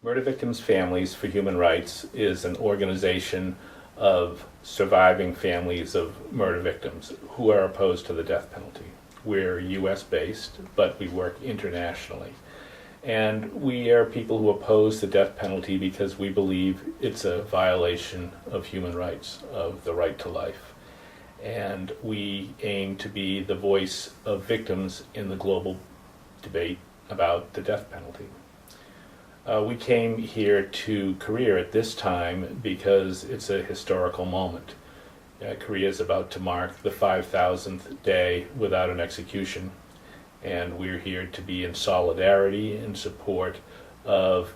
Murder Victims' Families for Human Rights is an organization of surviving families of murder victims who are opposed to the death penalty. We're US-based, but we work internationally. And we are people who oppose the death penalty because we believe it's a violation of human rights, of the right to life. And we aim to be the voice of victims in the global debate about the death penalty. We came here to Korea at this time because it's a historical moment. Korea is about to mark the 5,000th day without an execution, and we're here to be in solidarity in support of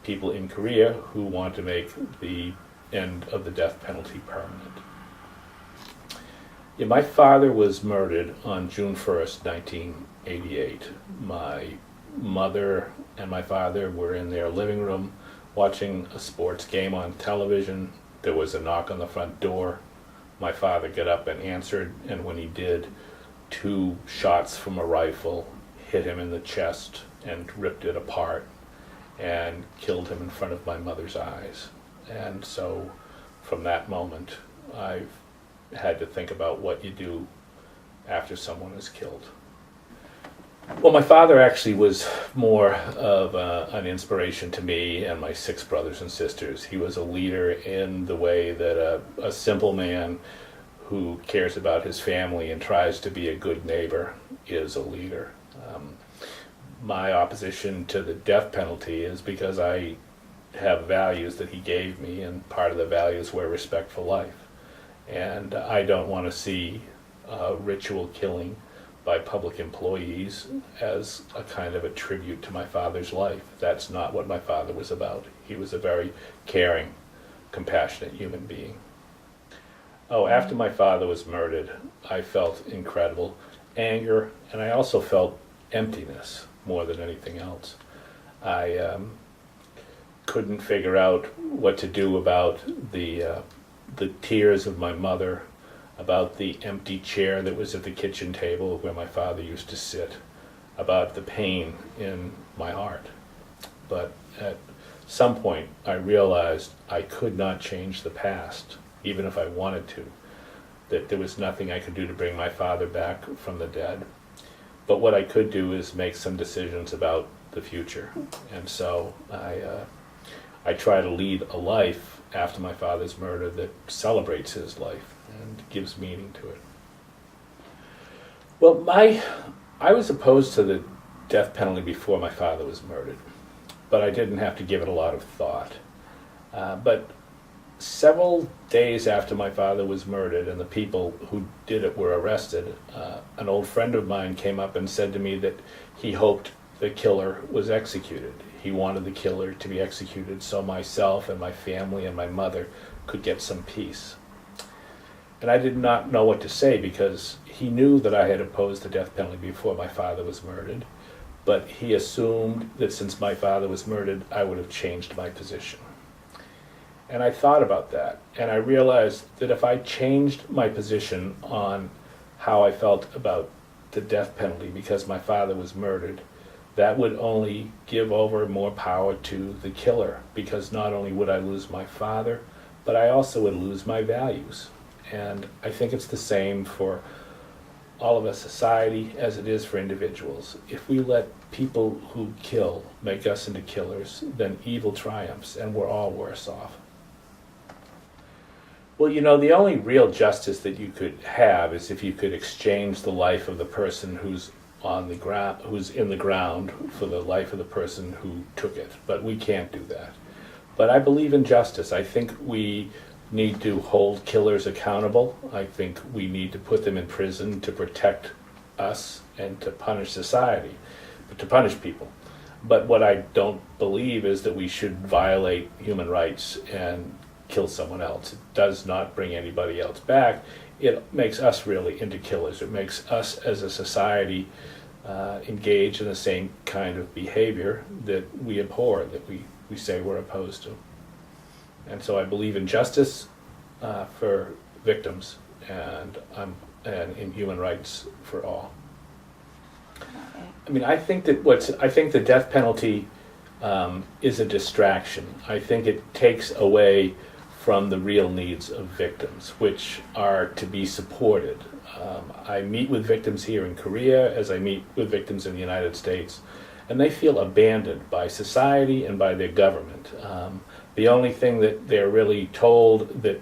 people in Korea who want to make the end of the death penalty permanent. Yeah, my father was murdered on June 1st, 1988. My mother and my father were in their living room watching a sports game on television. There was a knock on the front door. My father got up and answered, and when he did, 2 shots from a rifle hit him in the chest and ripped it apart and killed him in front of my mother's eyes. And so from that moment, I've had to think about what you do after someone is killed. Well, my father actually was more of an inspiration to me and my 6 brothers and sisters. He was a leader in the way that a simple man who cares about his family and tries to be a good neighbor is a leader. My opposition to the death penalty is because I have values that he gave me, and part of the values were respect for life. And I don't want to see ritual killing by public employees as a kind of a tribute to my father's life. That's not what my father was about. He was a very caring, compassionate human being. Oh, after my father was murdered, I felt incredible anger, and I also felt emptiness more than anything else. I couldn't figure out what to do about the tears of my mother, about the empty chair that was at the kitchen table where my father used to sit, about the pain in my heart. But at some point, I realized I could not change the past, even if I wanted to, that there was nothing I could do to bring my father back from the dead. But what I could do is make some decisions about the future. And so I try to lead a life after my father's murder that celebrates his life and gives meaning to it. Well, I was opposed to the death penalty before my father was murdered, but I didn't have to give it a lot of thought. But several days after my father was murdered and the people who did it were arrested, an old friend of mine came up and said to me that he hoped the killer was executed. He wanted the killer to be executed so myself and my family and my mother could get some peace. And I did not know what to say because he knew that I had opposed the death penalty before my father was murdered, but he assumed that since my father was murdered, I would have changed my position. And I thought about that, and I realized that if I changed my position on how I felt about the death penalty because my father was murdered, that would only give over more power to the killer, because not only would I lose my father, but I also would lose my values. And I think it's the same for all of a society as it is for individuals. If we let people who kill make us into killers, then evil triumphs and we're all worse off. Well, you know, the only real justice that you could have is if you could exchange the life of the person who's on the ground, who's in the ground, for the life of the person who took it. But we can't do that. But I believe in justice. I think we need to hold killers accountable. I think we need to put them in prison to protect us and to punish society, but to punish people. But what I don't believe is that we should violate human rights and kill someone else. It does not bring anybody else back. It makes us really into killers. It makes us as a society engage in the same kind of behavior that we abhor, that we say we're opposed to. And so I believe in justice for victims and in human rights for all. I mean, I think the death penalty is a distraction. I think it takes away from the real needs of victims, which are to be supported. I meet with victims here in Korea as I meet with victims in the United States, and they feel abandoned by society and by their government. The only thing that they're really told that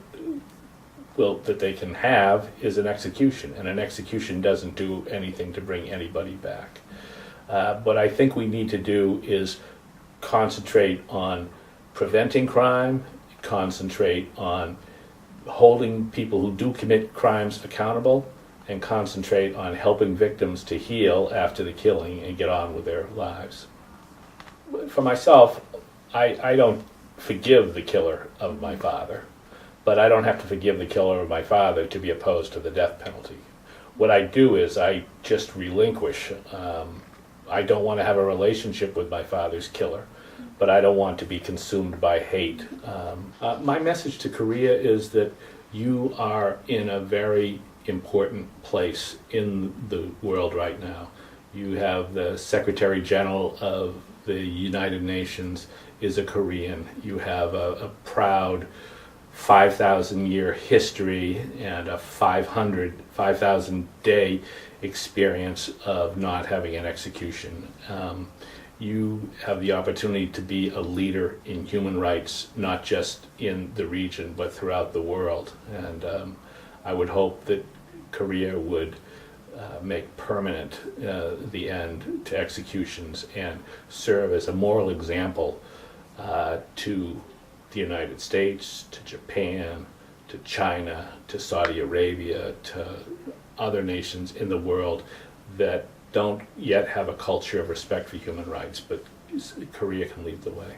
they can have is an execution, and an execution doesn't do anything to bring anybody back. What I think we need to do is concentrate on preventing crime, concentrate on holding people who do commit crimes accountable, and concentrate on helping victims to heal after the killing and get on with their lives. For myself, I don't forgive the killer of my father, but I don't have to forgive the killer of my father to be opposed to the death penalty. What I do is I just relinquish. I don't want to have a relationship with my father's killer, but I don't want to be consumed by hate. My message to Korea is that you are in a very important place in the world right now. You have the Secretary General of the United Nations is a Korean. You have a proud 5,000-year history and a 5,000-day experience of not having an execution. You have the opportunity to be a leader in human rights, not just in the region, but throughout the world. And I would hope that Korea would make permanent the end to executions and serve as a moral example to the United States, to Japan, to China, to Saudi Arabia, to other nations in the world that don't yet have a culture of respect for human rights, but Korea can lead the way.